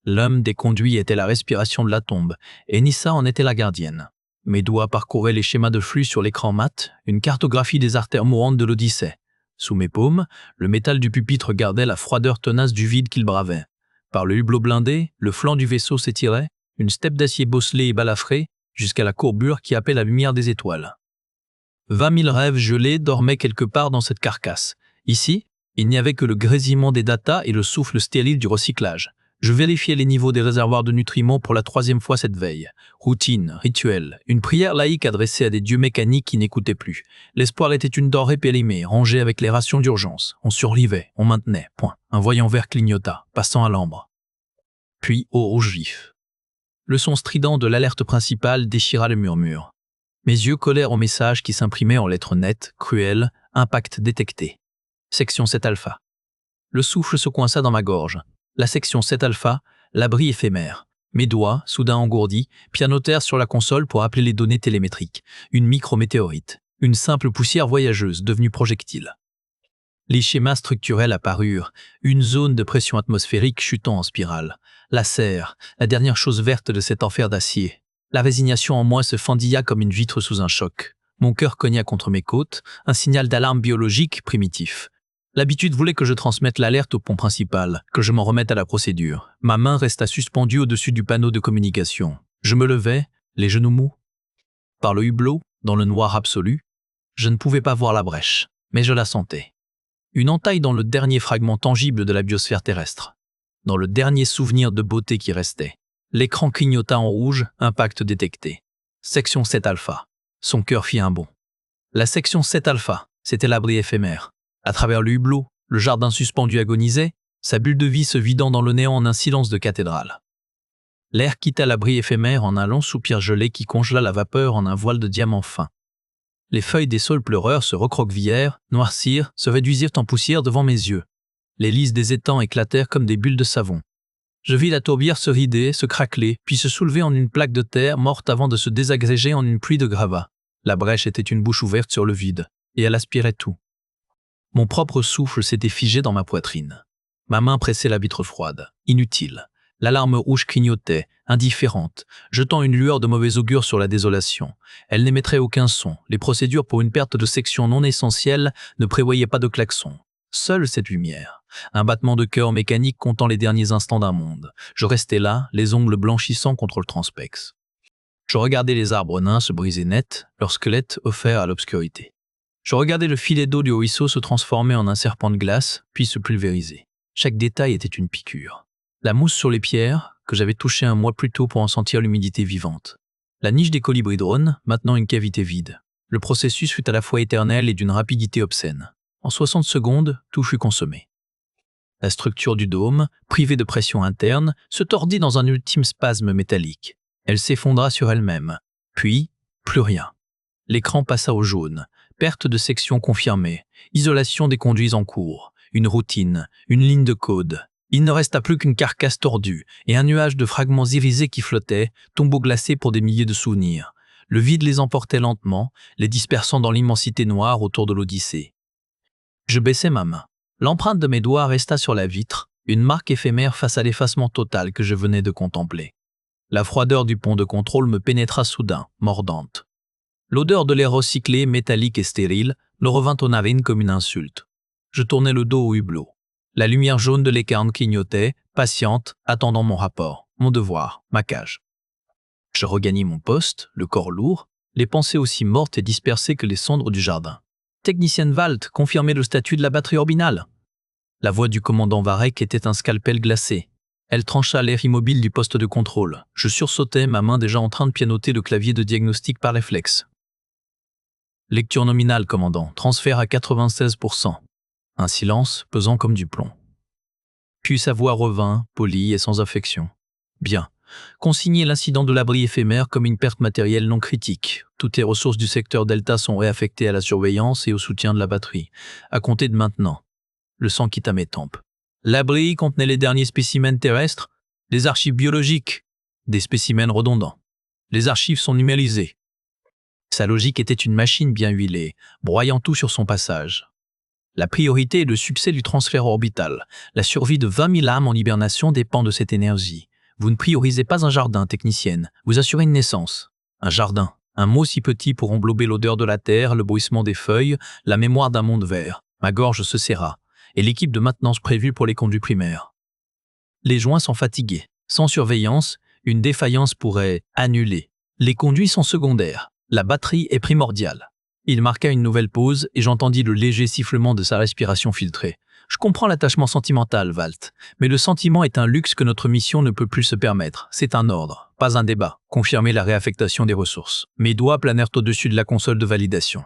L'homme des conduits était la respiration de la tombe, et Nissa en était la gardienne. Mes doigts parcouraient les schémas de flux sur l'écran mat, une cartographie des artères mourantes de l'Odyssée. Sous mes paumes, le métal du pupitre gardait la froideur tenace du vide qu'il bravait. Par le hublot blindé, le flanc du vaisseau s'étirait, une steppe d'acier bosselé et balafré, jusqu'à la courbure qui appelle la lumière des étoiles. 20 000 rêves gelés dormaient quelque part dans cette carcasse. Ici, il n'y avait que le grésillement des datas et le souffle stérile du recyclage. Je vérifiais les niveaux des réservoirs de nutriments pour la 3e fois cette veille. Routine, rituel, une prière laïque adressée à des dieux mécaniques qui n'écoutaient plus. L'espoir était une denrée périmée, rangée avec les rations d'urgence. On survivait, on maintenait, point. Un voyant vert clignota, passant à l'ambre. Puis au rouge vif. Le son strident de l'alerte principale déchira le murmure. Mes yeux collèrent au message qui s'imprimait en lettres nettes, cruelles, impact détecté. Section 7 alpha. Le souffle se coinça dans ma gorge. La section 7 alpha, l'abri éphémère. Mes doigts, soudain engourdis, pianotèrent sur la console pour appeler les données télémétriques. Une micrométéorite. Une simple poussière voyageuse devenue projectile. Les schémas structurels apparurent. Une zone de pression atmosphérique chutant en spirale. La serre, la dernière chose verte de cet enfer d'acier. La résignation en moi se fendilla comme une vitre sous un choc. Mon cœur cogna contre mes côtes, un signal d'alarme biologique primitif. L'habitude voulait que je transmette l'alerte au pont principal, que je m'en remette à la procédure. Ma main resta suspendue au-dessus du panneau de communication. Je me levai, les genoux mous. Par le hublot, dans le noir absolu, je ne pouvais pas voir la brèche, mais je la sentais. Une entaille dans le dernier fragment tangible de la biosphère terrestre. Dans le dernier souvenir de beauté qui restait. L'écran clignota en rouge, impact détecté. Section 7 alpha. Son cœur fit un bond. La section 7 alpha, c'était l'abri éphémère. À travers le hublot, le jardin suspendu agonisait, sa bulle de vie se vidant dans le néant en un silence de cathédrale. L'air quitta l'abri éphémère en un long soupir gelé qui congela la vapeur en un voile de diamant fin. Les feuilles des saules pleureurs se recroquevillèrent, noircirent, se réduisirent en poussière devant mes yeux. Les lys des étangs éclatèrent comme des bulles de savon. Je vis la tourbière se rider, se craqueler, puis se soulever en une plaque de terre morte avant de se désagréger en une pluie de gravats. La brèche était une bouche ouverte sur le vide, et elle aspirait tout. Mon propre souffle s'était figé dans ma poitrine. Ma main pressait la vitre froide, inutile. L'alarme rouge clignotait, indifférente, jetant une lueur de mauvais augure sur la désolation. Elle n'émettrait aucun son. Les procédures pour une perte de section non essentielle ne prévoyaient pas de klaxon. Seule cette lumière, un battement de cœur mécanique comptant les derniers instants d'un monde. Je restais là, les ongles blanchissants contre le transpex. Je regardais les arbres nains se briser net, leurs squelettes offerts à l'obscurité. Je regardais le filet d'eau du ruisseau se transformer en un serpent de glace, puis se pulvériser. Chaque détail était une piqûre. La mousse sur les pierres, que j'avais touchée un mois plus tôt pour en sentir l'humidité vivante. La niche des colibris-drones, maintenant une cavité vide. Le processus fut à la fois éternel et d'une rapidité obscène. En 60 secondes, tout fut consommé. La structure du dôme, privée de pression interne, se tordit dans un ultime spasme métallique. Elle s'effondra sur elle-même. Puis, plus rien. L'écran passa au jaune. Perte de section confirmée. Isolation des conduits en cours. Une routine. Une ligne de code. Il ne resta plus qu'une carcasse tordue et un nuage de fragments irisés qui flottaient, tombeaux glacés pour des milliers de souvenirs. Le vide les emportait lentement, les dispersant dans l'immensité noire autour de l'Odyssée. Je baissai ma main. L'empreinte de mes doigts resta sur la vitre, une marque éphémère face à l'effacement total que je venais de contempler. La froideur du pont de contrôle me pénétra soudain, mordante. L'odeur de l'air recyclé, métallique et stérile, me revint aux narines comme une insulte. Je tournai le dos au hublot. La lumière jaune de l'écarne clignotait, patiente, attendant mon rapport, mon devoir, ma cage. Je regagnai mon poste, le corps lourd, les pensées aussi mortes et dispersées que les cendres du jardin. Technicienne Valt confirmait le statut de la batterie orbinale. La voix du commandant Varek était un scalpel glacé. Elle trancha l'air immobile du poste de contrôle. Je sursautai, ma main déjà en train de pianoter le clavier de diagnostic par réflexe. Lecture nominale, commandant. Transfert à 96%. Un silence pesant comme du plomb. Puis sa voix revint, polie et sans affection. Bien. Consignez l'incident de l'abri éphémère comme une perte matérielle non critique. Toutes les ressources du secteur Delta sont réaffectées à la surveillance et au soutien de la batterie. À compter de maintenant. Le sang quitta mes tempes. L'abri contenait les derniers spécimens terrestres, des archives biologiques, des spécimens redondants. Les archives sont numérisées. Sa logique était une machine bien huilée, broyant tout sur son passage. La priorité est le succès du transfert orbital. La survie de 20 000 âmes en hibernation dépend de cette énergie. Vous ne priorisez pas un jardin, technicienne. Vous assurez une naissance. Un jardin. Un mot si petit pour englober l'odeur de la terre, le bruissement des feuilles, la mémoire d'un monde vert. Ma gorge se serra. Et l'équipe de maintenance prévue pour les conduits primaires. Les joints sont fatigués. Sans surveillance, une défaillance pourrait annuler. Les conduits sont secondaires. La batterie est primordiale. Il marqua une nouvelle pause et j'entendis le léger sifflement de sa respiration filtrée. Je comprends l'attachement sentimental, Walt, mais le sentiment est un luxe que notre mission ne peut plus se permettre. C'est un ordre, pas un débat. Confirmer la réaffectation des ressources. Mes doigts planèrent au-dessus de la console de validation.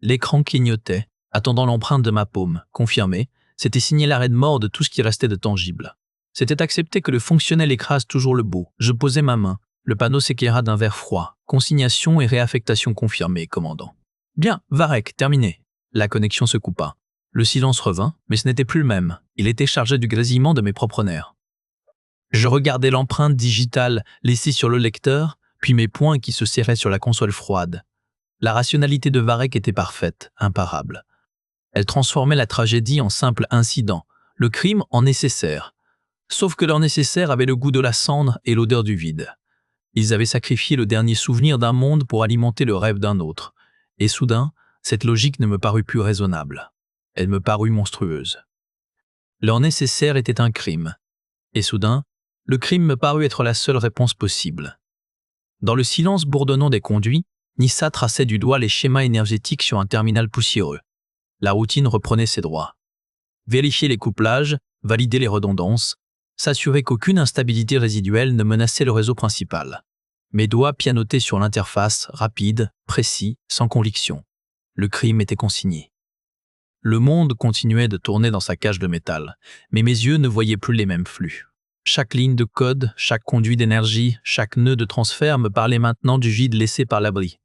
L'écran clignotait, attendant l'empreinte de ma paume. Confirmé, c'était signé l'arrêt de mort de tout ce qui restait de tangible. C'était accepté que le fonctionnel écrase toujours le beau. Je posai ma main. Le panneau s'éclaira d'un vert froid. Consignation et réaffectation confirmée, commandant. Bien, Varek, terminé. La connexion se coupa. Le silence revint, mais ce n'était plus le même. Il était chargé du grésillement de mes propres nerfs. Je regardais l'empreinte digitale laissée sur le lecteur, puis mes poings qui se serraient sur la console froide. La rationalité de Varek était parfaite, imparable. Elle transformait la tragédie en simple incident, le crime en nécessaire. Sauf que leur nécessaire avait le goût de la cendre et l'odeur du vide. Ils avaient sacrifié le dernier souvenir d'un monde pour alimenter le rêve d'un autre. Et soudain, cette logique ne me parut plus raisonnable. Elle me parut monstrueuse. Leur nécessaire était un crime. Et soudain, le crime me parut être la seule réponse possible. Dans le silence bourdonnant des conduits, Nissa traçait du doigt les schémas énergétiques sur un terminal poussiéreux. La routine reprenait ses droits. Vérifier les couplages, valider les redondances, s'assurer qu'aucune instabilité résiduelle ne menaçait le réseau principal. Mes doigts pianotaient sur l'interface, rapide, précis, sans conviction. Le crime était consigné. Le monde continuait de tourner dans sa cage de métal, mais mes yeux ne voyaient plus les mêmes flux. Chaque ligne de code, chaque conduit d'énergie, chaque nœud de transfert me parlait maintenant du vide laissé par l'abri.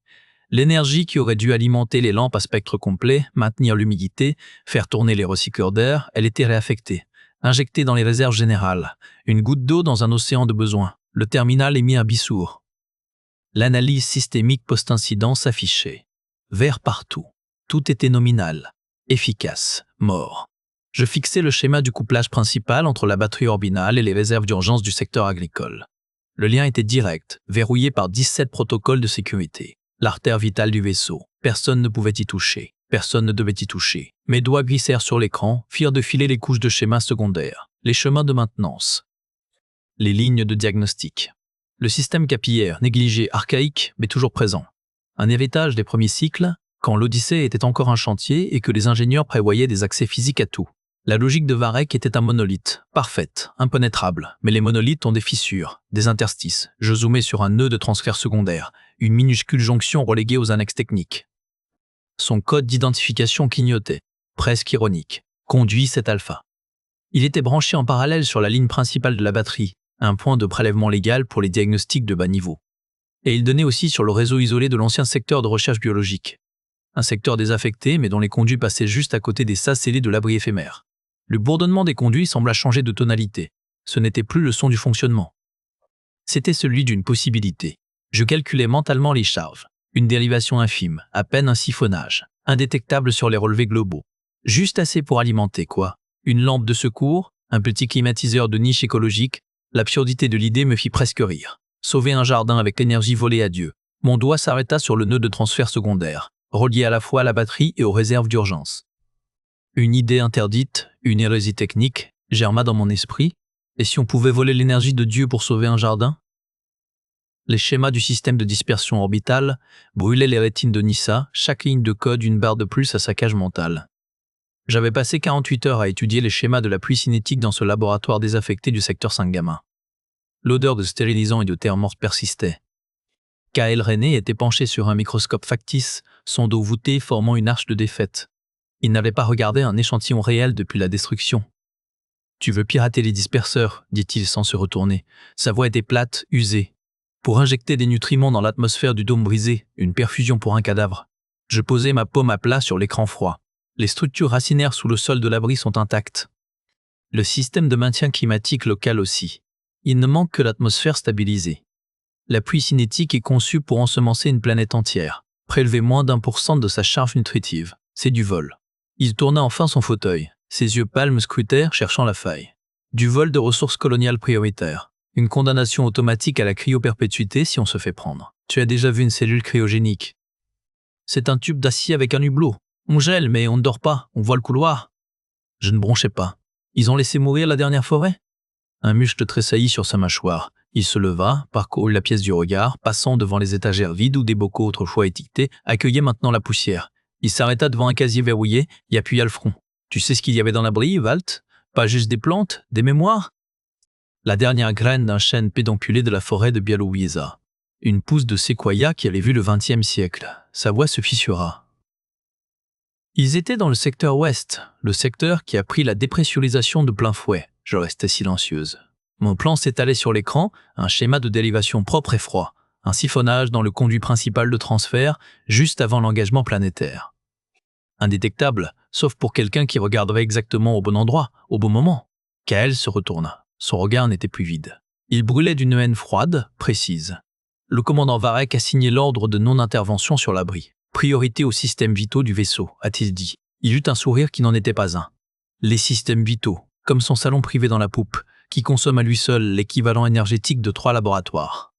L'énergie qui aurait dû alimenter les lampes à spectre complet, maintenir l'humidité, faire tourner les recycleurs d'air, elle était réaffectée, injectée dans les réserves générales. Une goutte d'eau dans un océan de besoins. Le terminal émit un bissour. L'analyse systémique post-incident s'affichait. Vert partout. Tout était nominal. Efficace. Mort. Je fixais le schéma du couplage principal entre la batterie orbinale et les réserves d'urgence du secteur agricole. Le lien était direct, verrouillé par 17 protocoles de sécurité. L'artère vitale du vaisseau. Personne ne pouvait y toucher. Personne ne devait y toucher. Mes doigts glissèrent sur l'écran, firent défiler les couches de schémas secondaires, les chemins de maintenance, les lignes de diagnostic. Le système capillaire, négligé, archaïque, mais toujours présent. Un héritage des premiers cycles, quand l'Odyssée était encore un chantier et que les ingénieurs prévoyaient des accès physiques à tout. La logique de Varek était un monolithe, parfaite, impénétrable, mais les monolithes ont des fissures, des interstices. Je zoomais sur un nœud de transfert secondaire, une minuscule jonction reléguée aux annexes techniques. Son code d'identification clignotait, presque ironique. Conduit cet alpha. Il était branché en parallèle sur la ligne principale de la batterie, un point de prélèvement légal pour les diagnostics de bas niveau. Et il donnait aussi sur le réseau isolé de l'ancien secteur de recherche biologique. Un secteur désaffecté, mais dont les conduits passaient juste à côté des sas scellés de l'abri éphémère. Le bourdonnement des conduits sembla changer de tonalité. Ce n'était plus le son du fonctionnement. C'était celui d'une possibilité. Je calculais mentalement les charges. Une dérivation infime, à peine un siphonnage, indétectable sur les relevés globaux. Juste assez pour alimenter quoi? Une lampe de secours, un petit climatiseur de niche écologique. L'absurdité de l'idée me fit presque rire. Sauver un jardin avec l'énergie volée à Dieu. Mon doigt s'arrêta sur le nœud de transfert secondaire, relié à la fois à la batterie et aux réserves d'urgence. Une idée interdite, une hérésie technique, germa dans mon esprit. Et si on pouvait voler l'énergie de Dieu pour sauver un jardin? Les schémas du système de dispersion orbitale brûlaient les rétines de Nissa, chaque ligne de code une barre de plus à sa cage mentale. J'avais passé 48 heures à étudier les schémas de la pluie cinétique dans ce laboratoire désaffecté du secteur 5 gamma. L'odeur de stérilisant et de terre morte persistait. Kael René était penché sur un microscope factice, son dos voûté formant une arche de défaite. Il n'avait pas regardé un échantillon réel depuis la destruction. « Tu veux pirater les disperseurs », dit-il sans se retourner. Sa voix était plate, usée. Pour injecter des nutriments dans l'atmosphère du dôme brisé, une perfusion pour un cadavre. Je posai ma paume à plat sur l'écran froid. Les structures racinaires sous le sol de l'abri sont intactes. Le système de maintien climatique local aussi. Il ne manque que l'atmosphère stabilisée. La pluie cinétique est conçue pour ensemencer une planète entière, prélever moins d'1% de sa charge nutritive. C'est du vol. Il tourna enfin son fauteuil. Ses yeux pâles me scrutèrent, cherchant la faille. Du vol de ressources coloniales prioritaires. Une condamnation automatique à la cryoperpétuité si on se fait prendre. Tu as déjà vu une cellule cryogénique? C'est un tube d'acier avec un hublot. On gèle, mais on ne dort pas, on voit le couloir. Je ne bronchais pas. Ils ont laissé mourir la dernière forêt? Un muscle tressaillit sur sa mâchoire. Il se leva, parcourut la pièce du regard, passant devant les étagères vides où des bocaux autrefois étiquetés accueillaient maintenant la poussière. Il s'arrêta devant un casier verrouillé et appuya le front. Tu sais ce qu'il y avait dans l'abri, Walt? Pas juste des plantes, des mémoires? La dernière graine d'un chêne pédonculé de la forêt de Bialowieza. Une pousse de séquoia qui avait vu le XXe siècle. Sa voix se fissura. Ils étaient dans le secteur ouest, le secteur qui a pris la dépressurisation de plein fouet. Je restais silencieuse. Mon plan s'étalait sur l'écran, un schéma de dérivation propre et froid, un siphonnage dans le conduit principal de transfert, juste avant l'engagement planétaire. Indétectable, sauf pour quelqu'un qui regarderait exactement au bon endroit, au bon moment. Kael se retourna. Son regard n'était plus vide. Il brûlait d'une haine froide, précise. Le commandant Varek a signé l'ordre de non-intervention sur l'abri. Priorité aux systèmes vitaux du vaisseau, a-t-il dit. Il eut un sourire qui n'en était pas un. Les systèmes vitaux, comme son salon privé dans la poupe, qui consomme à lui seul l'équivalent énergétique de 3 laboratoires.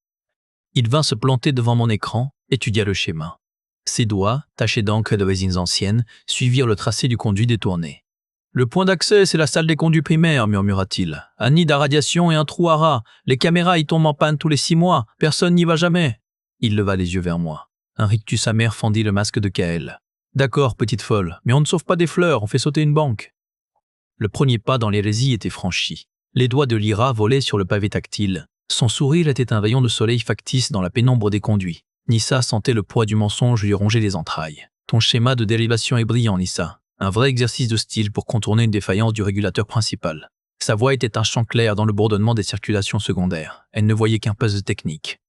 Il vint se planter devant mon écran, étudia le schéma. Ses doigts, tachés d'encre et de résines anciennes, suivirent le tracé du conduit détourné. « Le point d'accès, c'est la salle des conduits primaires, murmura-t-il. Un nid à radiation et un trou à rats. Les caméras y tombent en panne tous les 6 mois. Personne n'y va jamais. » Il leva les yeux vers moi. Un rictus amer fendit le masque de Kael. « D'accord, petite folle, mais on ne sauve pas des fleurs, on fait sauter une banque. » Le premier pas dans l'hérésie était franchi. Les doigts de Lyra volaient sur le pavé tactile. Son sourire était un rayon de soleil factice dans la pénombre des conduits. Nyssa sentait le poids du mensonge lui ronger les entrailles. « Ton schéma de dérivation est brillant, Nyssa. Un vrai exercice de style pour contourner une défaillance du régulateur principal. » Sa voix était un chant clair dans le bourdonnement des circulations secondaires. Elle ne voyait qu'un puzzle technique.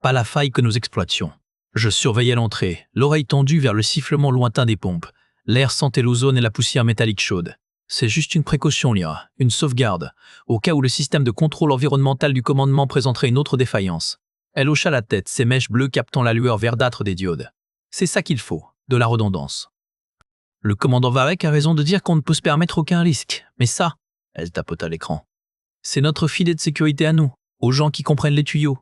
Pas la faille que nous exploitions. Je surveillais l'entrée, l'oreille tendue vers le sifflement lointain des pompes. L'air sentait l'ozone et la poussière métallique chaude. C'est juste une précaution, Lyra, une sauvegarde, au cas où le système de contrôle environnemental du commandement présenterait une autre défaillance. Elle hocha la tête, ses mèches bleues captant la lueur verdâtre des diodes. C'est ça qu'il faut, de la redondance. Le commandant Varek a raison de dire qu'on ne peut se permettre aucun risque, mais ça, elle tapota l'écran. C'est notre filet de sécurité à nous, aux gens qui comprennent les tuyaux.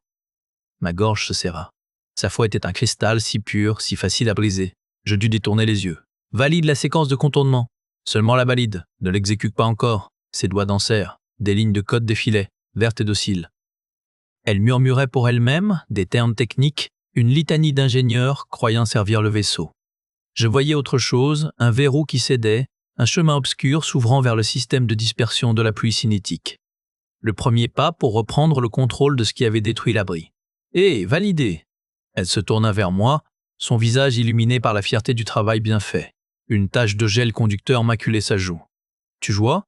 Ma gorge se serra. Sa foi était un cristal si pur, si facile à briser. Je dus détourner les yeux. Valide la séquence de contournement. Seulement la valide, ne l'exécute pas encore. Ses doigts dansèrent, des lignes de code défilaient, vertes et dociles. Elle murmurait pour elle-même, des termes techniques, une litanie d'ingénieurs croyant servir le vaisseau. Je voyais autre chose, un verrou qui cédait, un chemin obscur s'ouvrant vers le système de dispersion de la pluie cinétique. Le premier pas pour reprendre le contrôle de ce qui avait détruit l'abri. « Hé, validé !» Elle se tourna vers moi, son visage illuminé par la fierté du travail bien fait. Une tache de gel conducteur maculait sa joue. « Tu vois?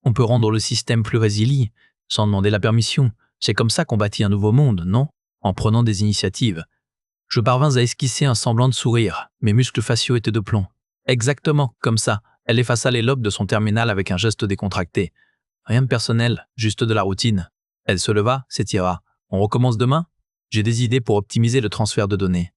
On peut rendre le système plus résilient, sans demander la permission. C'est comme ça qu'on bâtit un nouveau monde, non? En prenant des initiatives. » Je parvins à esquisser un semblant de sourire. Mes muscles faciaux étaient de plomb. Exactement, comme ça. Elle effaça les lobes de son terminal avec un geste décontracté. Rien de personnel, juste de la routine. Elle se leva, s'étira. On recommence demain? J'ai des idées pour optimiser le transfert de données.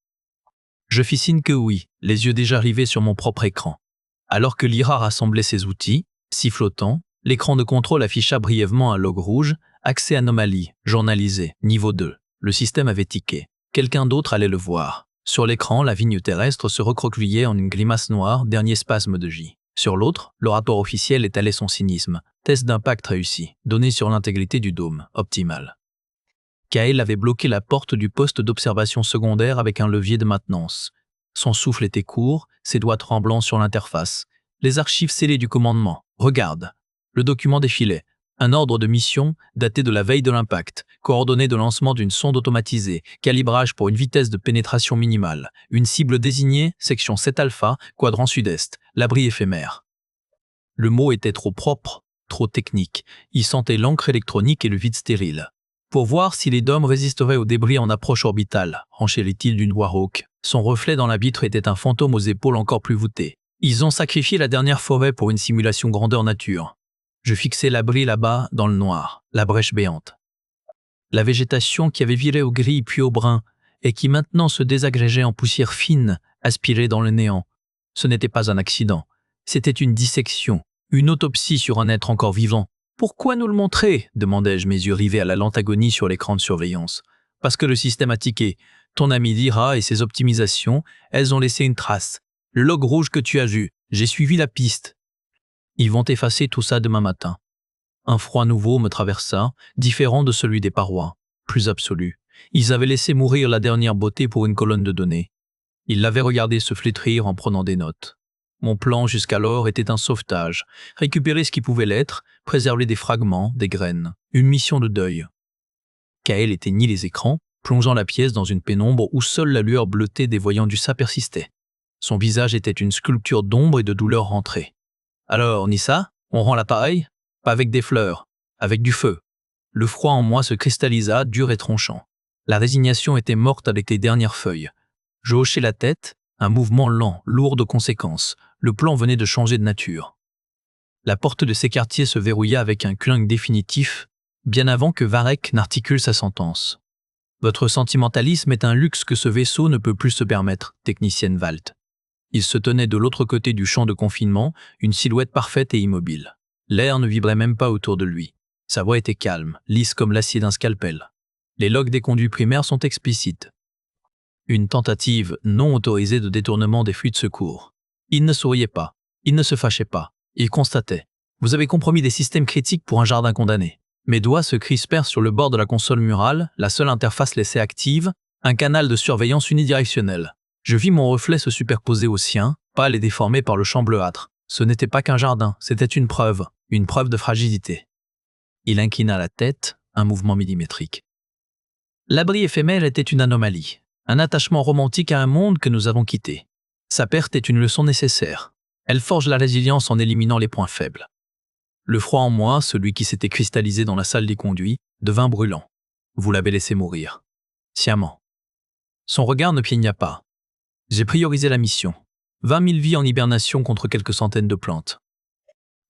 Je fis signe que oui, les yeux déjà rivés sur mon propre écran. Alors que Lyra rassemblait ses outils, sifflotant, l'écran de contrôle afficha brièvement un log rouge, accès anomalie, journalisé, niveau 2. Le système avait tiqué. Quelqu'un d'autre allait le voir. Sur l'écran, la vigne terrestre se recroquevillait en une grimace noire, dernier spasme de J. Sur l'autre, l'oratoire officiel étalait son cynisme. Test d'impact réussi, donné sur l'intégrité du dôme, optimal. Kael avait bloqué la porte du poste d'observation secondaire avec un levier de maintenance. Son souffle était court, ses doigts tremblants sur l'interface. Les archives scellées du commandement. Regarde. Le document défilait. Un ordre de mission daté de la veille de l'impact, coordonnées de lancement d'une sonde automatisée, calibrage pour une vitesse de pénétration minimale, une cible désignée, section 7 alpha, quadrant sud-est, l'abri éphémère. Le mot était trop propre, trop technique. Il sentait l'encre électronique et le vide stérile. Pour voir si les dômes résisteraient aux débris en approche orbitale, renchérit-il d'une voix rauque. Son reflet dans la vitre était un fantôme aux épaules encore plus voûtées. Ils ont sacrifié la dernière forêt pour une simulation grandeur nature. Je fixai l'abri là-bas, dans le noir, la brèche béante. La végétation qui avait viré au gris puis au brun, et qui maintenant se désagrégeait en poussière fine, aspirée dans le néant. Ce n'était pas un accident, c'était une dissection, une autopsie sur un être encore vivant. Pourquoi nous le montrer demandai-je, mes yeux rivés à la lente agonie sur l'écran de surveillance. Parce que le système a tiqué. Ton ami dira et ses optimisations, elles ont laissé une trace. Le log rouge que tu as vu, j'ai suivi la piste. Ils vont effacer tout ça demain matin. Un froid nouveau me traversa, différent de celui des parois, plus absolu. Ils avaient laissé mourir la dernière beauté pour une colonne de données. Ils l'avaient regardé se flétrir en prenant des notes. Mon plan jusqu'alors était un sauvetage, récupérer ce qui pouvait l'être, préserver des fragments, des graines, une mission de deuil. Kael éteignit les écrans, plongeant la pièce dans une pénombre où seule la lueur bleutée des voyants du ça persistait. Son visage était une sculpture d'ombre et de douleur rentrée. Alors, Nissa, on rend l'appareil? Pas avec des fleurs, avec du feu. Le froid en moi se cristallisa, dur et tranchant. La résignation était morte avec les dernières feuilles. Je hochai la tête, un mouvement lent, lourd de conséquences. Le plan venait de changer de nature. La porte de ses quartiers se verrouilla avec un clinque définitif, bien avant que Varek n'articule sa sentence. Votre sentimentalisme est un luxe que ce vaisseau ne peut plus se permettre, technicienne Valt. Il se tenait de l'autre côté du champ de confinement, une silhouette parfaite et immobile. L'air ne vibrait même pas autour de lui. Sa voix était calme, lisse comme l'acier d'un scalpel. Les logs des conduits primaires sont explicites. Une tentative non autorisée de détournement des flux de secours. Il ne souriait pas, il ne se fâchait pas, il constatait. Vous avez compromis des systèmes critiques pour un jardin condamné. Mes doigts se crispèrent sur le bord de la console murale, la seule interface laissée active, un canal de surveillance unidirectionnel. Je vis mon reflet se superposer au sien, pâle et déformé par le champ bleuâtre. Ce n'était pas qu'un jardin, c'était une preuve de fragilité. Il inclina la tête, un mouvement millimétrique. L'abri éphémère était une anomalie, un attachement romantique à un monde que nous avons quitté. Sa perte est une leçon nécessaire. Elle forge la résilience en éliminant les points faibles. Le froid en moi, celui qui s'était cristallisé dans la salle des conduits, devint brûlant. Vous l'avez laissé mourir. Sciemment. Son regard ne piégna pas. J'ai priorisé la mission. 20 000 vies en hibernation contre quelques centaines de plantes.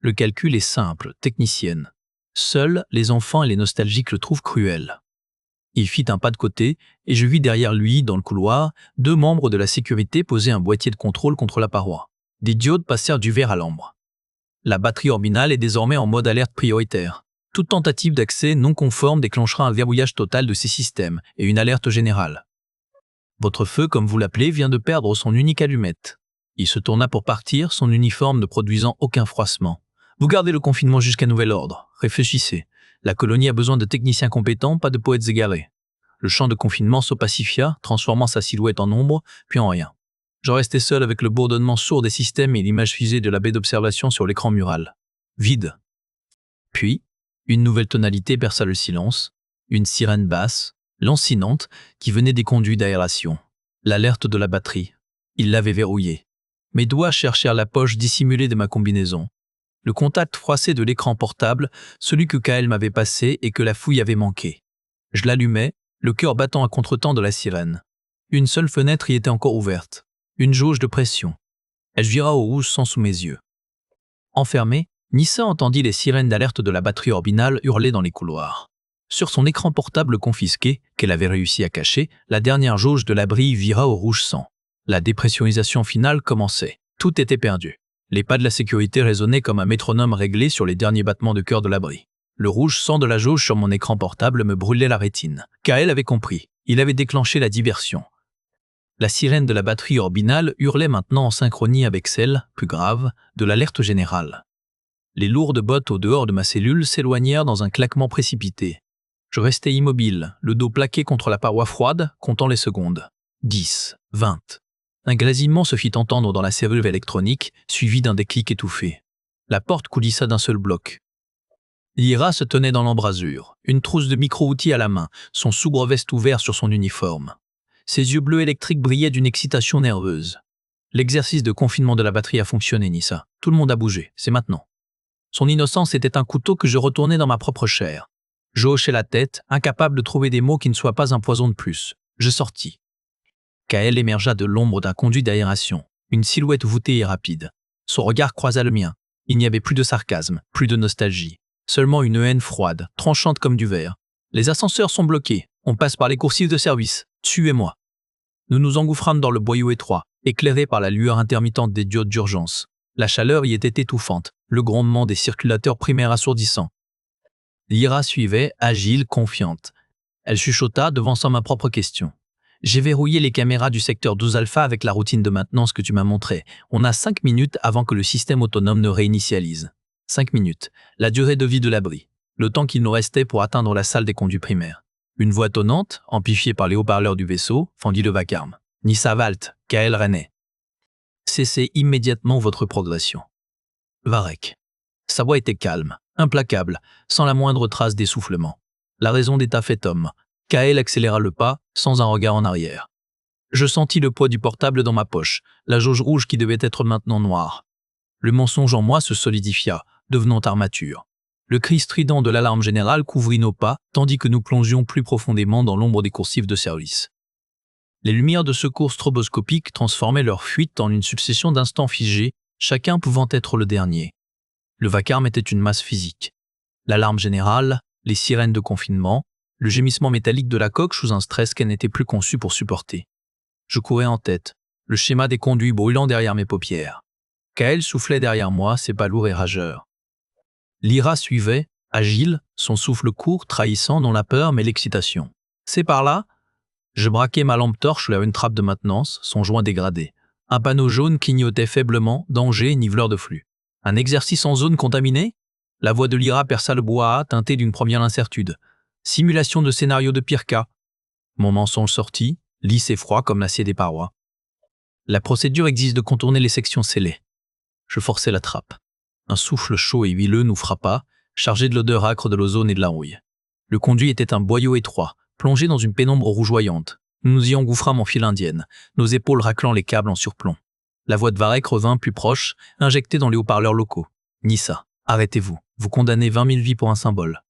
Le calcul est simple, technicienne. Seuls les enfants et les nostalgiques le trouvent cruel. Il fit un pas de côté, et je vis derrière lui, dans le couloir, 2 membres de la sécurité poser un boîtier de contrôle contre la paroi. Des diodes passèrent du vert à l'ambre. La batterie orbinale est désormais en mode alerte prioritaire. Toute tentative d'accès non conforme déclenchera un verrouillage total de ces systèmes et une alerte générale. Votre feu, comme vous l'appelez, vient de perdre son unique allumette. Il se tourna pour partir, son uniforme ne produisant aucun froissement. Vous gardez le confinement jusqu'à nouvel ordre. Réfléchissez. La colonie a besoin de techniciens compétents, pas de poètes égarés. Le champ de confinement s'opacifia, transformant sa silhouette en ombre, puis en rien. Je restais seul avec le bourdonnement sourd des systèmes et l'image figée de la baie d'observation sur l'écran mural. Vide. Puis, une nouvelle tonalité perça le silence, une sirène basse, lancinante, qui venait des conduits d'aération. L'alerte de la batterie. Il l'avait verrouillée. Mes doigts cherchèrent la poche dissimulée de ma combinaison. Le contact froissé de l'écran portable, celui que Kael m'avait passé et que la fouille avait manqué. Je l'allumai, le cœur battant à contretemps de la sirène. Une seule fenêtre y était encore ouverte. Une jauge de pression. Elle vira au rouge sang sous mes yeux. Enfermée, Nissa entendit les sirènes d'alerte de la batterie orbinale hurler dans les couloirs. Sur son écran portable confisqué, qu'elle avait réussi à cacher, la dernière jauge de l'abri vira au rouge sang. La dépressurisation finale commençait. Tout était perdu. Les pas de la sécurité résonnaient comme un métronome réglé sur les derniers battements de cœur de l'abri. Le rouge sang de la jauge sur mon écran portable me brûlait la rétine. Kael avait compris. Il avait déclenché la diversion. La sirène de la batterie orbinale hurlait maintenant en synchronie avec celle, plus grave, de l'alerte générale. Les lourdes bottes au dehors de ma cellule s'éloignèrent dans un claquement précipité. Je restais immobile, le dos plaqué contre la paroi froide, comptant les secondes. 10, 20. Un grésillement se fit entendre dans la serrure électronique, suivi d'un déclic étouffé. La porte coulissa d'un seul bloc. Lyra se tenait dans l'embrasure, une trousse de micro-outils à la main, son soubre-veste ouvert sur son uniforme. Ses yeux bleus électriques brillaient d'une excitation nerveuse. L'exercice de confinement de la batterie a fonctionné, Nissa. Tout le monde a bougé, c'est maintenant. Son innocence était un couteau que je retournais dans ma propre chair. Je hochai la tête, incapable de trouver des mots qui ne soient pas un poison de plus. Je sortis. Kael émergea de l'ombre d'un conduit d'aération, une silhouette voûtée et rapide. Son regard croisa le mien. Il n'y avait plus de sarcasme, plus de nostalgie. Seulement une haine froide, tranchante comme du verre. Les ascenseurs sont bloqués. On passe par les coursives de service. Tuez-moi. Nous nous engouffrâmes dans le boyau étroit, éclairé par la lueur intermittente des diodes d'urgence. La chaleur y était étouffante, le grondement des circulateurs primaires assourdissant. Lyra suivait, agile, confiante. Elle chuchota, devançant ma propre question. J'ai verrouillé les caméras du secteur 12 alpha avec la routine de maintenance que tu m'as montrée. On a 5 minutes avant que le système autonome ne réinitialise. 5 minutes, la durée de vie de l'abri. Le temps qu'il nous restait pour atteindre la salle des conduits primaires. Une voix tonnante, amplifiée par les haut-parleurs du vaisseau, fendit le vacarme. Nissa Valt, Kael René. Cessez immédiatement votre progression. Varek. Sa voix était calme, implacable, sans la moindre trace d'essoufflement. La raison d'état fait homme. Kael accéléra le pas, sans un regard en arrière. Je sentis le poids du portable dans ma poche, la jauge rouge qui devait être maintenant noire. Le mensonge en moi se solidifia, devenant armature. Le cri strident de l'alarme générale couvrit nos pas, tandis que nous plongions plus profondément dans l'ombre des coursives de service. Les lumières de secours stroboscopiques transformaient leur fuite en une succession d'instants figés, chacun pouvant être le dernier. Le vacarme était une masse physique. L'alarme générale, les sirènes de confinement, le gémissement métallique de la coque sous un stress qu'elle n'était plus conçue pour supporter. Je courais en tête, le schéma des conduits brûlant derrière mes paupières. Kael soufflait derrière moi, ses pas lourds et rageurs. Lyra suivait, agile, son souffle court, trahissant non la peur mais l'excitation. C'est par là. Je braquai ma lampe torche vers une trappe de maintenance, son joint dégradé. Un panneau jaune clignotait faiblement, danger, niveleur de flux. Un exercice en zone contaminée? La voix de Lyra perça le brouhaha teinté d'une première incertitude. Simulation de scénario de pire cas. Mon mensonge sortit, lisse et froid comme l'acier des parois. La procédure exige de contourner les sections scellées. Je forçai la trappe. Un souffle chaud et huileux nous frappa, chargé de l'odeur âcre de l'ozone et de la rouille. Le conduit était un boyau étroit, plongé dans une pénombre rougeoyante. Nous nous y engouffrâmes en file indienne, nos épaules raclant les câbles en surplomb. La voix de Varek revint plus proche, injectée dans les haut-parleurs locaux. « Nissa, arrêtez-vous. Vous condamnez 20 000 vies pour un symbole. »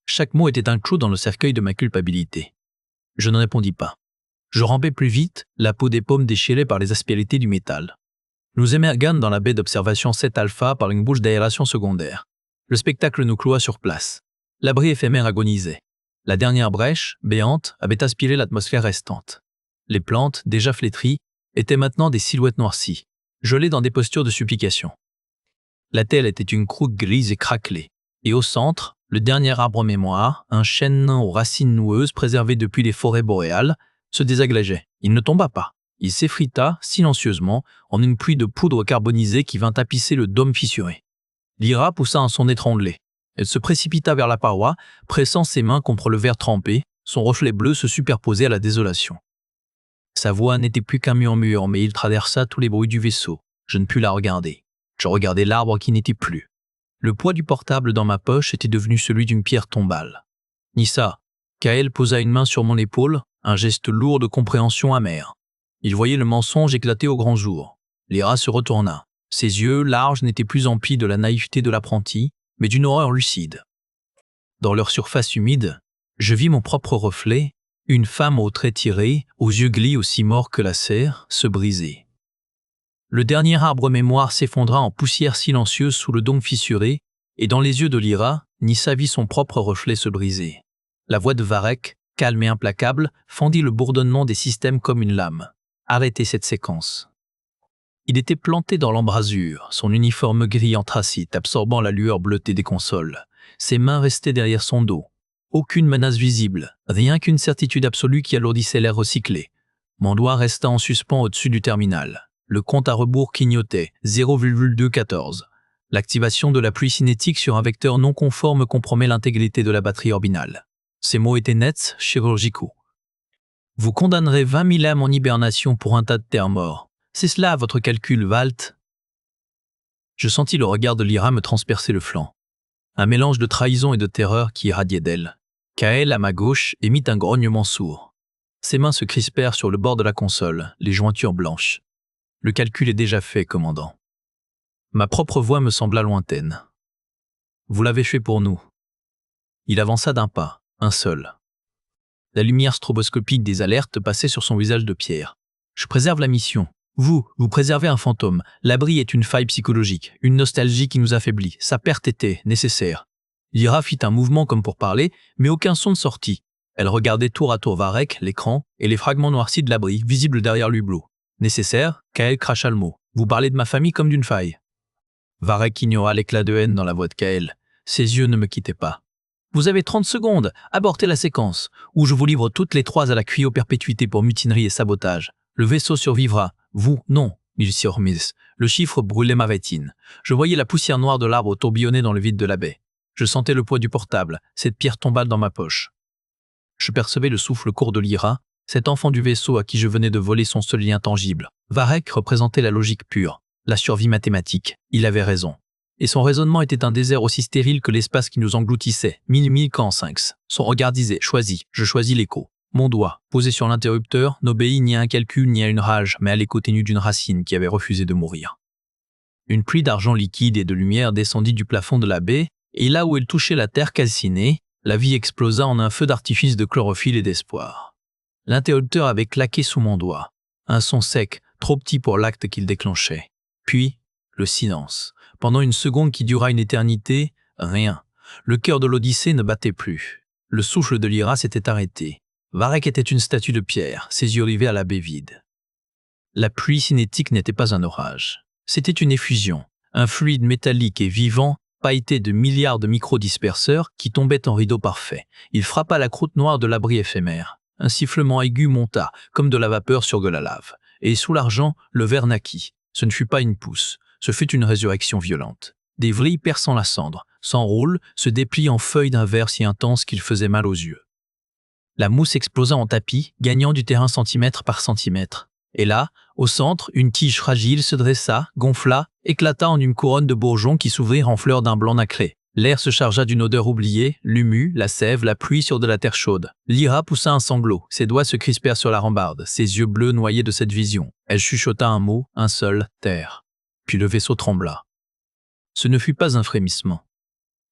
Chaque mot était un clou dans le cercueil de ma culpabilité. Je ne répondis pas. Je rampais plus vite, la peau des paumes déchirée par les aspérités du métal. Nous émergâmes dans la baie d'observation 7 alpha par une bouche d'aération secondaire. Le spectacle nous cloua sur place. L'abri éphémère agonisait. La dernière brèche, béante, avait aspiré l'atmosphère restante. Les plantes, déjà flétries, étaient maintenant des silhouettes noircies, gelées dans des postures de supplication. La terre était une croûte grise et craquelée. Et au centre, le dernier arbre mémoire, un chêne nain aux racines noueuses préservé depuis les forêts boréales, se désagrégeait. Il ne tomba pas. Il s'effrita, silencieusement, en une pluie de poudre carbonisée qui vint tapisser le dôme fissuré. Lyra poussa un son étranglé. Elle se précipita vers la paroi, pressant ses mains contre le verre trempé, son reflet bleu se superposait à la désolation. Sa voix n'était plus qu'un murmure, mais il traversa tous les bruits du vaisseau. Je ne pus la regarder. Je regardais l'arbre qui n'était plus. Le poids du portable dans ma poche était devenu celui d'une pierre tombale. Nissa, Kael posa une main sur mon épaule, un geste lourd de compréhension amère. Il voyait le mensonge éclater au grand jour. Lyra se retourna. Ses yeux, larges, n'étaient plus emplis de la naïveté de l'apprenti, mais d'une horreur lucide. Dans leur surface humide, je vis mon propre reflet, une femme aux traits tirés, aux yeux gris aussi morts que la serre, se briser. Le dernier arbre mémoire s'effondra en poussière silencieuse sous le dôme fissuré, et dans les yeux de Lyra, Nissa vit son propre reflet se briser. La voix de Varek, calme et implacable, fendit le bourdonnement des systèmes comme une lame. Arrêtez cette séquence. Il était planté dans l'embrasure, son uniforme gris anthracite absorbant la lueur bleutée des consoles. Ses mains restaient derrière son dos. Aucune menace visible, rien qu'une certitude absolue qui alourdissait l'air recyclé. Mon doigt resta en suspens au-dessus du terminal. Le compte à rebours clignotait, 0,214. L'activation de la pluie cinétique sur un vecteur non conforme compromet l'intégrité de la batterie orbinale. Ces mots étaient nets, chirurgicaux. Vous condamnerez 20 000 âmes en hibernation pour un tas de terres morts. C'est cela votre calcul, Valt. Je sentis le regard de Lyra me transpercer le flanc. Un mélange de trahison et de terreur qui irradiait d'elle. Kael, à ma gauche, émit un grognement sourd. Ses mains se crispèrent sur le bord de la console, les jointures blanches. Le calcul est déjà fait, commandant. Ma propre voix me sembla lointaine. Vous l'avez fait pour nous. Il avança d'un pas, un seul. La lumière stroboscopique des alertes passait sur son visage de pierre. Je préserve la mission. Vous préservez un fantôme. L'abri est une faille psychologique, une nostalgie qui nous affaiblit. Sa perte était nécessaire. Lyra fit un mouvement comme pour parler, mais aucun son ne sortit. Elle regardait tour à tour Varek, l'écran, et les fragments noircis de l'abri, visibles derrière l'hublot. Nécessaire, Kael cracha le mot. Vous parlez de ma famille comme d'une faille. Varek ignora l'éclat de haine dans la voix de Kael. Ses yeux ne me quittaient pas. Vous avez 30 secondes, abortez la séquence, ou je vous livre toutes les 3 à la cryo perpétuité pour mutinerie et sabotage. Le vaisseau survivra. Vous, non, Monsieur Hormis. Le chiffre brûlait ma rétine. Je voyais la poussière noire de l'arbre tourbillonner dans le vide de la baie. Je sentais le poids du portable, cette pierre tombale dans ma poche. Je percevais le souffle court de Lyra, cet enfant du vaisseau à qui je venais de voler son seul lien tangible. Varek représentait la logique pure, la survie mathématique. Il avait raison. Et son raisonnement était un désert aussi stérile que l'espace qui nous engloutissait. Mille camps 5. Son regard disait « Choisis, je choisis l'écho ». Mon doigt, posé sur l'interrupteur, n'obéit ni à un calcul ni à une rage, mais à l'écho ténu d'une racine qui avait refusé de mourir. Une pluie d'argent liquide et de lumière descendit du plafond de la baie, et là où elle touchait la terre calcinée, la vie explosa en un feu d'artifice de chlorophylle et d'espoir. L'interrupteur avait claqué sous mon doigt, un son sec, trop petit pour l'acte qu'il déclenchait. Puis, le silence. Pendant une seconde qui dura une éternité, rien. Le cœur de l'Odyssée ne battait plus. Le souffle de Lyra s'était arrêté. Varek était une statue de pierre, ses yeux rivés à la baie vide. La pluie cinétique n'était pas un orage. C'était une effusion, un fluide métallique et vivant, pailleté de milliards de microdisperseurs qui tombaient en rideau parfait. Il frappa la croûte noire de l'abri éphémère. Un sifflement aigu monta, comme de la vapeur sur de la lave. Et sous l'argent, le verre naquit. Ce ne fut pas une pousse. Ce fut une résurrection violente. Des vrilles perçant la cendre, s'enroulent, se déplient en feuilles d'un verre si intense qu'il faisait mal aux yeux. La mousse explosa en tapis, gagnant du terrain centimètre par centimètre. Et là, au centre, une tige fragile se dressa, gonfla, éclata en une couronne de bourgeons qui s'ouvrirent en fleurs d'un blanc nacré. L'air se chargea d'une odeur oubliée, l'humus, la sève, la pluie sur de la terre chaude. Lyra poussa un sanglot, ses doigts se crispèrent sur la rambarde, ses yeux bleus noyés de cette vision. Elle chuchota un mot, un seul, terre. Puis le vaisseau trembla. Ce ne fut pas un frémissement.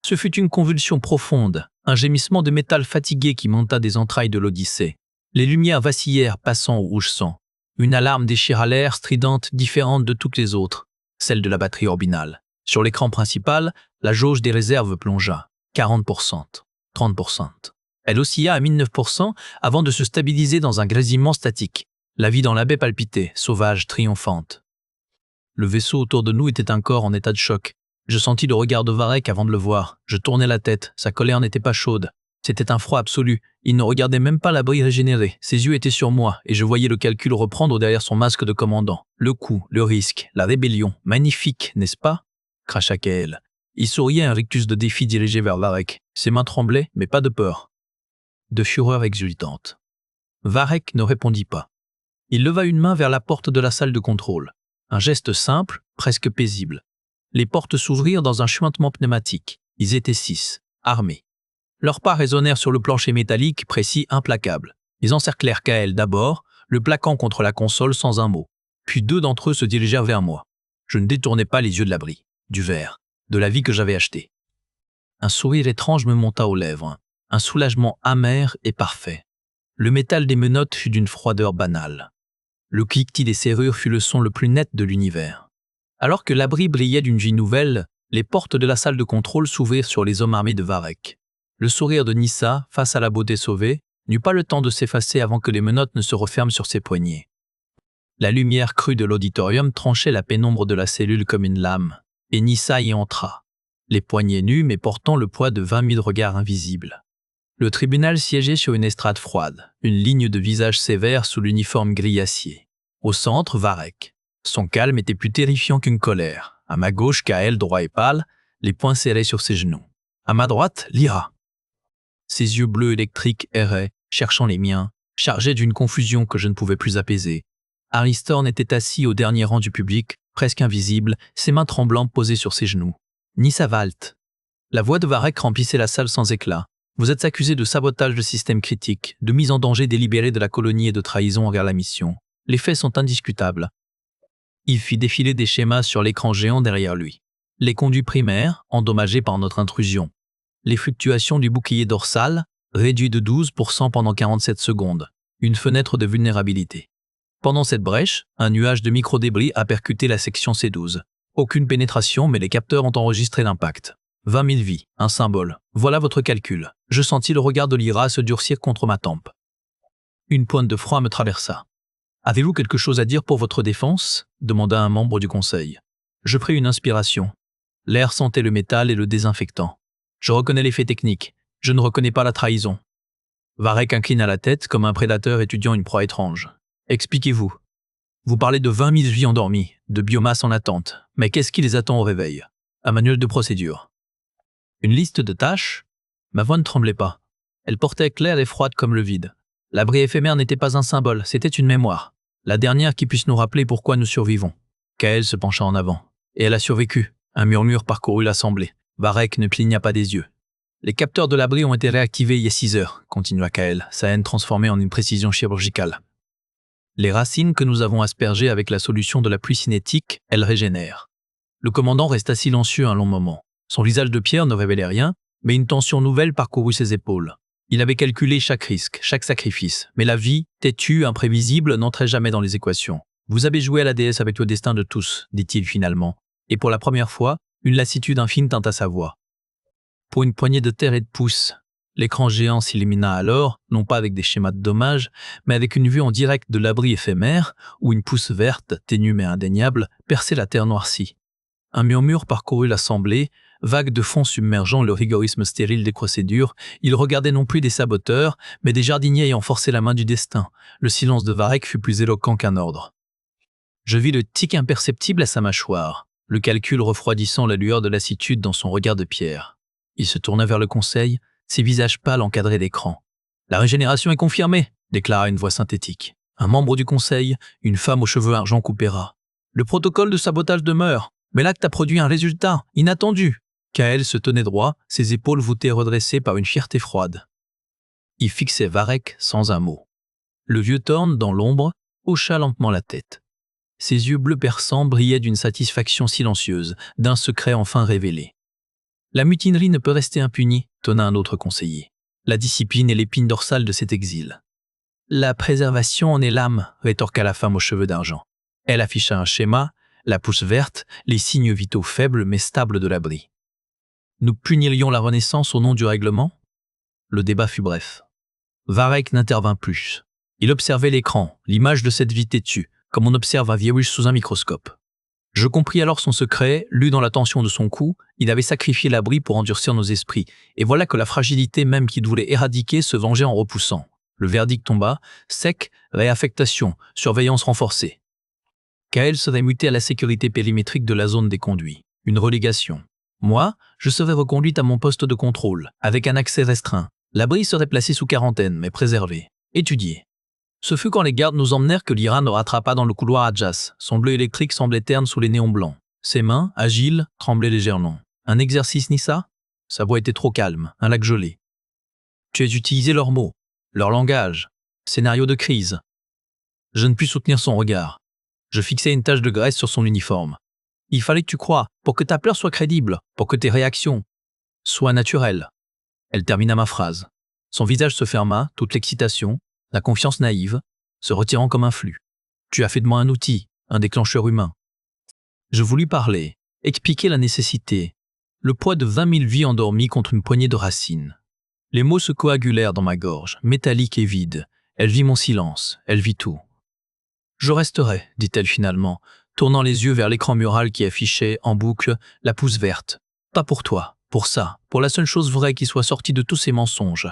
Ce fut une convulsion profonde, un gémissement de métal fatigué qui monta des entrailles de l'Odyssée. Les lumières vacillèrent, passant au rouge sang. Une alarme déchira l'air, stridente, différente de toutes les autres, celle de la batterie orbinale. Sur l'écran principal, la jauge des réserves plongea. 40%, 30%. Elle oscilla à 1009% avant de se stabiliser dans un grésillement statique. La vie dans la baie palpitait, sauvage, triomphante. Le vaisseau autour de nous était un corps en état de choc. Je sentis le regard de Varek avant de le voir. Je tournai la tête, sa colère n'était pas chaude. C'était un froid absolu. Il ne regardait même pas l'abri régénéré. Ses yeux étaient sur moi, et je voyais le calcul reprendre derrière son masque de commandant. Le coup, le risque, la rébellion. Magnifique, n'est-ce pas? Cracha Kael. Il souriait un rictus de défi dirigé vers Varek. Ses mains tremblaient, mais pas de peur. De fureur exultante. Varek ne répondit pas. Il leva une main vers la porte de la salle de contrôle. Un geste simple, presque paisible. Les portes s'ouvrirent dans un chuintement pneumatique. Ils étaient 6, armés. Leurs pas résonnèrent sur le plancher métallique, précis, implacable. Ils encerclèrent Kael d'abord, le plaquant contre la console sans un mot. Puis 2 d'entre eux se dirigèrent vers moi. Je ne détournais pas les yeux de l'abri, du verre, de la vie que j'avais achetée. Un sourire étrange me monta aux lèvres, un soulagement amer et parfait. Le métal des menottes fut d'une froideur banale. Le cliquetis des serrures fut le son le plus net de l'univers. Alors que l'abri brillait d'une vie nouvelle, les portes de la salle de contrôle s'ouvrirent sur les hommes armés de Varek. Le sourire de Nyssa, face à la beauté sauvée, n'eut pas le temps de s'effacer avant que les menottes ne se referment sur ses poignets. La lumière crue de l'auditorium tranchait la pénombre de la cellule comme une lame, et Nyssa y entra, les poignets nus mais portant le poids de 20 000 regards invisibles. Le tribunal siégeait sur une estrade froide, une ligne de visages sévères sous l'uniforme gris-acier. Au centre, Varek. Son calme était plus terrifiant qu'une colère. À ma gauche, Kael, droit et pâle, les poings serrés sur ses genoux. À ma droite, Lyra. Ses yeux bleus électriques erraient, cherchant les miens, chargés d'une confusion que je ne pouvais plus apaiser. Aristorn était assis au dernier rang du public, presque invisible, ses mains tremblantes posées sur ses genoux. Nyssa Valt. La voix de Varek remplissait la salle sans éclat. Vous êtes accusé de sabotage de système critique, de mise en danger délibérée de la colonie et de trahison envers la mission. Les faits sont indiscutables. Il fit défiler des schémas sur l'écran géant derrière lui. Les conduits primaires, endommagés par notre intrusion. Les fluctuations du bouclier dorsal, réduit de 12% pendant 47 secondes. Une fenêtre de vulnérabilité. Pendant cette brèche, un nuage de microdébris a percuté la section C12. Aucune pénétration, mais les capteurs ont enregistré l'impact. 20 000 vies, un symbole. Voilà votre calcul. Je sentis le regard de Lyra se durcir contre ma tempe. Une pointe de froid me traversa. Avez-vous quelque chose à dire pour votre défense? Demanda un membre du conseil. Je pris une inspiration. L'air sentait le métal et le désinfectant. Je reconnais l'effet technique. Je ne reconnais pas la trahison. Varek inclina la tête comme un prédateur étudiant une proie étrange. Expliquez-vous. Vous parlez de 20 000 vies endormies, de biomasse en attente, mais qu'est-ce qui les attend au réveil? Un manuel de procédure. Une liste de tâches? Ma voix ne tremblait pas. Elle portait claire et froide comme le vide. L'abri éphémère n'était pas un symbole, c'était une mémoire. La dernière qui puisse nous rappeler pourquoi nous survivons. Kael se pencha en avant. Et elle a survécu. Un murmure parcourut l'assemblée. Varek ne cligna pas des yeux. Les capteurs de l'abri ont été réactivés il y a 6 heures, continua Kael, sa haine transformée en une précision chirurgicale. Les racines que nous avons aspergées avec la solution de la pluie cinétique, elles régénèrent. Le commandant resta silencieux un long moment. Son visage de pierre ne révélait rien, mais une tension nouvelle parcourut ses épaules. Il avait calculé chaque risque, chaque sacrifice, mais la vie, têtue, imprévisible, n'entrait jamais dans les équations. Vous avez joué à la déesse avec le destin de tous, dit-il finalement, et pour la première fois, une lassitude infime teinta sa voix. Pour une poignée de terre et de pouces, l'écran géant s'illumina alors, non pas avec des schémas de dommages, mais avec une vue en direct de l'abri éphémère, où une pousse verte, ténue mais indéniable, perçait la terre noircie. Un murmure parcourut l'assemblée, vague de fond submergeant le rigorisme stérile des procédures. Il regardait non plus des saboteurs, mais des jardiniers ayant forcé la main du destin. Le silence de Varek fut plus éloquent qu'un ordre. Je vis le tic imperceptible à sa mâchoire, le calcul refroidissant la lueur de lassitude dans son regard de pierre. Il se tourna vers le conseil, ses visages pâles encadrés d'écran. « La régénération est confirmée !» déclara une voix synthétique. Un membre du conseil, une femme aux cheveux argent coupéra. « Le protocole de sabotage demeure, mais l'acte a produit un résultat inattendu. » Kael se tenait droit, ses épaules voûtées redressées par une fierté froide. Il fixait Varek sans un mot. Le vieux Thorn, dans l'ombre, hocha lentement la tête. Ses yeux bleus perçants brillaient d'une satisfaction silencieuse, d'un secret enfin révélé. « La mutinerie ne peut rester impunie », tonna un autre conseiller. « La discipline est l'épine dorsale de cet exil. »« La préservation en est l'âme », rétorqua la femme aux cheveux d'argent. Elle afficha un schéma, la pousse verte, les signes vitaux faibles mais stables de l'abri. Nous punirions la Renaissance au nom du règlement? Le débat fut bref. Varek n'intervint plus. Il observait l'écran, l'image de cette vie têtue, comme on observe un virus sous un microscope. Je compris alors son secret, lu dans la tension de son cou, il avait sacrifié l'abri pour endurcir nos esprits, et voilà que la fragilité même qu'il voulait éradiquer se vengeait en repoussant. Le verdict tomba, sec, réaffectation, surveillance renforcée. Kael serait muté à la sécurité périmétrique de la zone des conduits, une relégation. Moi, je serais reconduite à mon poste de contrôle, avec un accès restreint. L'abri serait placé sous quarantaine, mais préservé, étudié. Ce fut quand les gardes nous emmenèrent que Lyra nous rattrapa dans le couloir Adjas. Son bleu électrique semblait terne sous les néons blancs. Ses mains, agiles, tremblaient légèrement. Un exercice, Nissa? Sa voix était trop calme, un lac gelé. Tu as utilisé leurs mots, leur langage, scénario de crise. Je ne pus soutenir son regard. Je fixai une tache de graisse sur son uniforme. Il fallait que tu crois, pour que ta peur soit crédible, pour que tes réactions soient naturelles. Elle termina ma phrase. Son visage se ferma, toute l'excitation, la confiance naïve, se retirant comme un flux. Tu as fait de moi un outil, un déclencheur humain. Je voulus parler, expliquer la nécessité, le poids de 20 000 vies endormies contre une poignée de racines. Les mots se coagulèrent dans ma gorge, métalliques et vides. Elle vit mon silence, elle vit tout. Je resterai, dit-elle finalement, tournant les yeux vers l'écran mural qui affichait, en boucle, la pousse verte. Pas pour toi, pour ça, pour la seule chose vraie qui soit sortie de tous ces mensonges.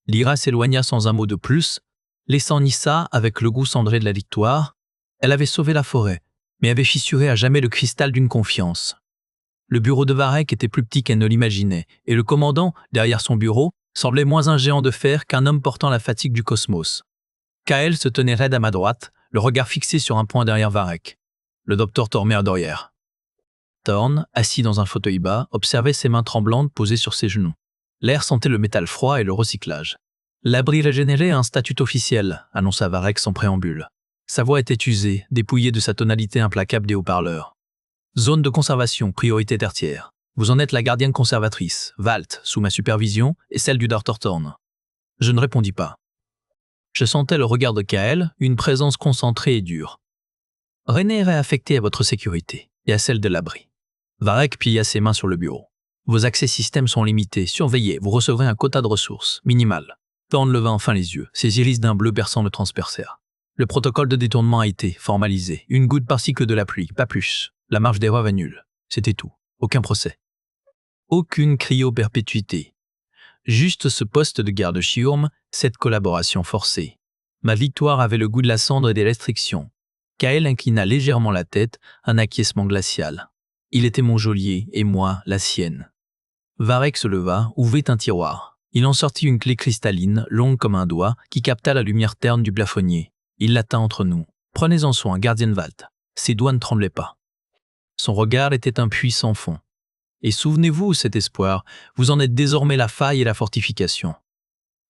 Lyra s'éloigna sans un mot de plus, laissant Nissa avec le goût cendré de la victoire. Elle avait sauvé la forêt, mais avait fissuré à jamais le cristal d'une confiance. Le bureau de Varek était plus petit qu'elle ne l'imaginait, et le commandant, derrière son bureau, semblait moins un géant de fer qu'un homme portant la fatigue du cosmos. Kael se tenait raide à ma droite, le regard fixé sur un point derrière Varek. Le docteur Tormer à derrière. Thorn, assis dans un fauteuil bas, observait ses mains tremblantes posées sur ses genoux. L'air sentait le métal froid et le recyclage. L'abri régénéré a un statut officiel, annonça Varek sans préambule. Sa voix était usée, dépouillée de sa tonalité implacable des haut-parleurs. Zone de conservation, priorité tertiaire. Vous en êtes la gardienne conservatrice, Valt, sous ma supervision, et celle du Dr. Thorn. Je ne répondis pas. Je sentais le regard de Kael, une présence concentrée et dure. René est réaffecté à votre sécurité et à celle de l'abri. Varek plia ses mains sur le bureau. Vos accès systèmes sont limités, surveillez, vous recevrez un quota de ressources, minimal. Thorn leva enfin les yeux, ses iris d'un bleu perçant le transpercèrent. Le protocole de détournement a été formalisé, une goutte par cycle de la pluie, pas plus. La marge d'erreur est nulle. C'était tout. Aucun procès. Aucune cryo-perpétuité. Juste ce poste de garde-chiourme, cette collaboration forcée. Ma victoire avait le goût de la cendre et des restrictions. Kael inclina légèrement la tête, un acquiescement glacial. Il était mon geôlier et moi, la sienne. Varek se leva, ouvrit un tiroir. Il en sortit une clé cristalline, longue comme un doigt, qui capta la lumière terne du plafonnier. Il la tint entre nous. « Prenez-en soin, Gardienwald. » Ses doigts ne tremblaient pas. Son regard était un puits sans fond. Et souvenez-vous, cet espoir, vous en êtes désormais la faille et la fortification.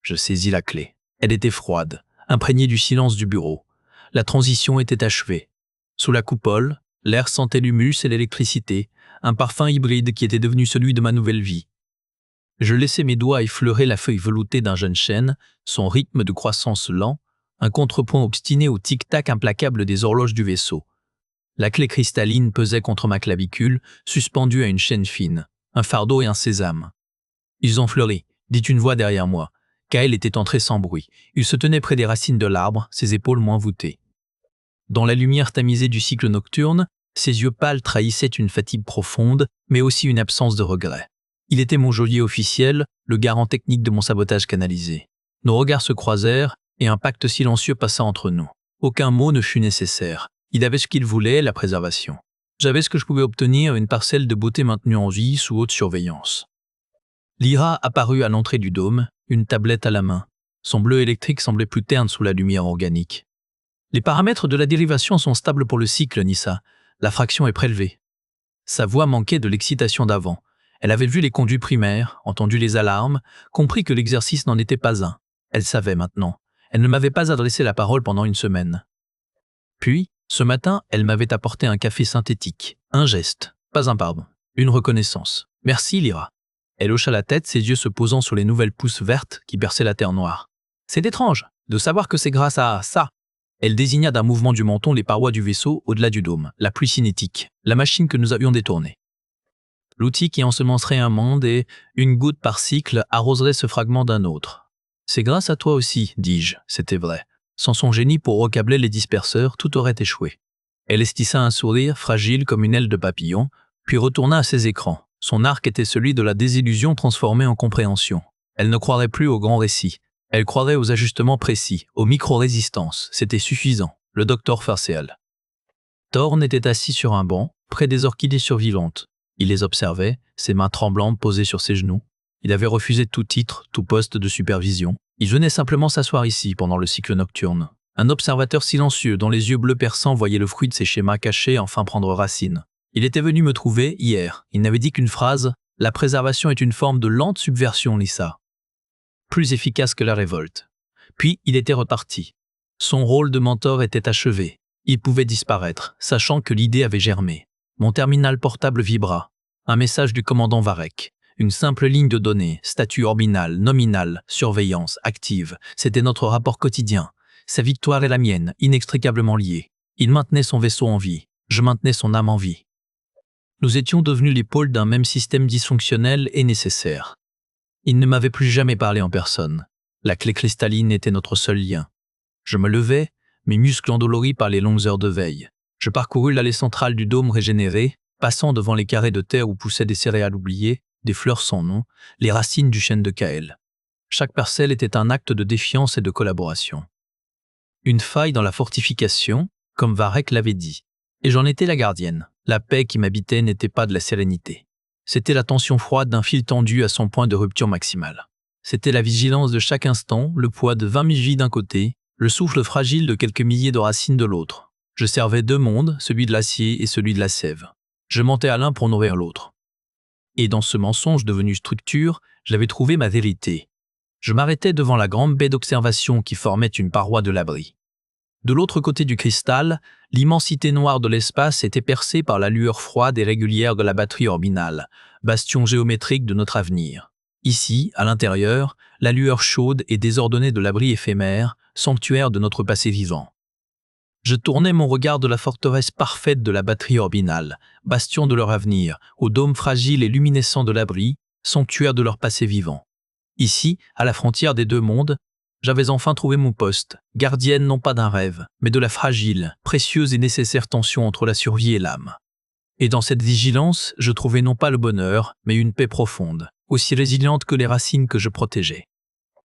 Je saisis la clé. Elle était froide, imprégnée du silence du bureau. La transition était achevée. Sous la coupole, l'air sentait l'humus et l'électricité, un parfum hybride qui était devenu celui de ma nouvelle vie. Je laissai mes doigts effleurer la feuille veloutée d'un jeune chêne, son rythme de croissance lent, un contrepoint obstiné au tic-tac implacable des horloges du vaisseau. La clé cristalline pesait contre ma clavicule, suspendue à une chaîne fine, un fardeau et un sésame. Ils ont fleuri, dit une voix derrière moi. Kael était entré sans bruit. Il se tenait près des racines de l'arbre, ses épaules moins voûtées. Dans la lumière tamisée du cycle nocturne, ses yeux pâles trahissaient une fatigue profonde, mais aussi une absence de regret. Il était mon geôlier officiel, le garant technique de mon sabotage canalisé. Nos regards se croisèrent et un pacte silencieux passa entre nous. Aucun mot ne fut nécessaire. Il avait ce qu'il voulait, la préservation. J'avais ce que je pouvais obtenir, une parcelle de beauté maintenue en vie sous haute surveillance. Lyra apparut à l'entrée du dôme, une tablette à la main. Son bleu électrique semblait plus terne sous la lumière organique. Les paramètres de la dérivation sont stables pour le cycle, Nissa. La fraction est prélevée. Sa voix manquait de l'excitation d'avant. Elle avait vu les conduits primaires, entendu les alarmes, compris que l'exercice n'en était pas un. Elle savait maintenant. Elle ne m'avait pas adressé la parole pendant une semaine. Puis, ce matin, elle m'avait apporté un café synthétique. Un geste, pas un pardon. Une reconnaissance. Merci, Lyra. Elle hocha la tête, ses yeux se posant sur les nouvelles pousses vertes qui perçaient la terre noire. C'est étrange de savoir que c'est grâce à ça. Elle désigna d'un mouvement du menton les parois du vaisseau au-delà du dôme, la pluie cinétique, la machine que nous avions détournée. L'outil qui ensemencerait un monde et, une goutte par cycle, arroserait ce fragment d'un autre. C'est grâce à toi aussi, dis-je, c'était vrai. Sans son génie pour recabler les disperseurs, tout aurait échoué. Elle esquissa un sourire, fragile comme une aile de papillon, puis retourna à ses écrans. Son arc était celui de la désillusion transformée en compréhension. Elle ne croirait plus au grand récit. Elle croirait aux ajustements précis, aux micro-résistances. C'était suffisant. Le docteur Farseal. Thorne était assis sur un banc, près des orchidées survivantes. Il les observait, ses mains tremblantes posées sur ses genoux. Il avait refusé tout titre, tout poste de supervision. Il venait simplement s'asseoir ici pendant le cycle nocturne. Un observateur silencieux dont les yeux bleus perçants voyaient le fruit de ses schémas cachés enfin prendre racine. Il était venu me trouver hier. Il n'avait dit qu'une phrase « La préservation est une forme de lente subversion, Lisa. » Plus efficace que la révolte. Puis il était reparti. Son rôle de mentor était achevé. Il pouvait disparaître, sachant que l'idée avait germé. Mon terminal portable vibra. Un message du commandant Varek. Une simple ligne de données, statut orbinal, nominal, surveillance, active. C'était notre rapport quotidien. Sa victoire et la mienne, inextricablement liées. Il maintenait son vaisseau en vie. Je maintenais son âme en vie. Nous étions devenus les pôles d'un même système dysfonctionnel et nécessaire. Il ne m'avait plus jamais parlé en personne. La clé cristalline était notre seul lien. Je me levai, mes muscles endoloris par les longues heures de veille. Je parcourus l'allée centrale du dôme régénéré, passant devant les carrés de terre où poussaient des céréales oubliées, des fleurs sans nom, les racines du chêne de Kael. Chaque parcelle était un acte de défiance et de collaboration. Une faille dans la fortification, comme Varek l'avait dit. Et j'en étais la gardienne. La paix qui m'habitait n'était pas de la sérénité. C'était la tension froide d'un fil tendu à son point de rupture maximale. C'était la vigilance de chaque instant, le poids de 20 000 vies d'un côté, le souffle fragile de quelques milliers de racines de l'autre. Je servais deux mondes, celui de l'acier et celui de la sève. Je mentais à l'un pour nourrir l'autre. Et dans ce mensonge devenu structure, j'avais trouvé ma vérité. Je m'arrêtais devant la grande baie d'observation qui formait une paroi de l'abri. De l'autre côté du cristal, l'immensité noire de l'espace était percée par la lueur froide et régulière de la batterie orbinale, bastion géométrique de notre avenir. Ici, à l'intérieur, la lueur chaude et désordonnée de l'abri éphémère, sanctuaire de notre passé vivant. Je tournais mon regard de la forteresse parfaite de la batterie orbinale, bastion de leur avenir, au dôme fragile et luminescent de l'abri, sanctuaire de leur passé vivant. Ici, à la frontière des deux mondes, j'avais enfin trouvé mon poste, gardienne non pas d'un rêve, mais de la fragile, précieuse et nécessaire tension entre la survie et l'âme. Et dans cette vigilance, je trouvais non pas le bonheur, mais une paix profonde, aussi résiliente que les racines que je protégeais.